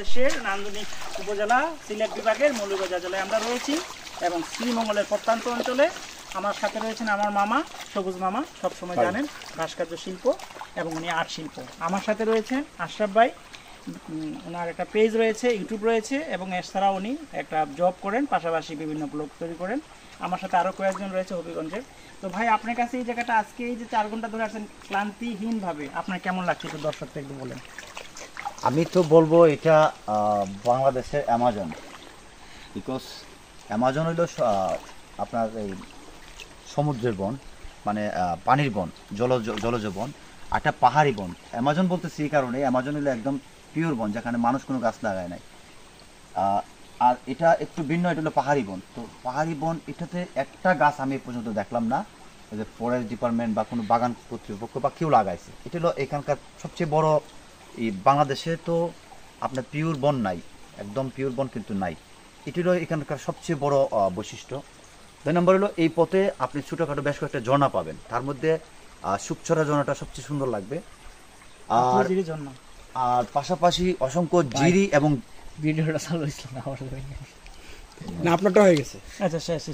দেশের নান্দনিক উপজেলা সিলেট বিভাগের মৌলভীবাজার জেলায় আমরা রয়েছি এবং শ্রীমঙ্গলের প্রত্যন্ত অঞ্চলে। আমার সাথে রয়েছেন আমার মামা, সবুজ মামা, সবসময় জানেন ভাস্কর্য শিল্প এবং উনি আর্ট শিল্প। আমার সাথে রয়েছেন আশরাফ ভাই, ওনার একটা পেজ রয়েছে, ইউটিউব রয়েছে এবং এছাড়াও উনি একটা জব করেন, পাশাপাশি বিভিন্ন ব্লগ তৈরি করেন। আমার সাথে আরও কয়েকজন রয়েছে হবিগঞ্জের। তো ভাই, আপনার কাছে এই জায়গাটা আজকে এই যে 4 ঘন্টা ধরে আছেন ক্লান্তিহীনভাবে, আপনার কেমন লাগছে একটু দর্শকদের একটু বলেন। আমি তো বলবো এটা বাংলাদেশের অ্যামাজন, বিকজ অ্যামাজন হইল আপনার এই সমুদ্রের বন, মানে পানির বন, জলজ বন, একটা পাহাড়ি বন। অ্যামাজন বলতেছি এই কারণে, অ্যামাজন হলো একদম পিওর বন, যেখানে মানুষ কোনো গাছ লাগায় নাই। আর এটা একটু ভিন্ন, এটা হলো পাহাড়ি বন। তো পাহাড়ি বন, এটাতে একটা গাছ আমি এ পর্যন্ত দেখলাম না যে ফরেস্ট ডিপার্টমেন্ট বা কোনো বাগান কর্তৃপক্ষ বা কেউ লাগাইছে। এটা হলো এখানকার সবচেয়ে বড়। এই বাংলাদেশে তো আপনার পিওর বন নাই, একদম পিওর বন কিন্তু নাই। এটি হলো এখানকার সবচেয়ে বড় বৈশিষ্ট্য। 2 নম্বর হলো এই পথে আপনি ছোটোখাটো বেশ কয়েকটা ঝর্ণা পাবেন, তার মধ্যে সুপছড়া ঝর্ণাটা সবচেয়ে সুন্দর লাগবে। আর পাশাপাশি অসংখ্য জিরি এবং ভিডিওটা চালু হয়েছিল না, আপনারটা হয়ে গেছে। আচ্ছা শেষ।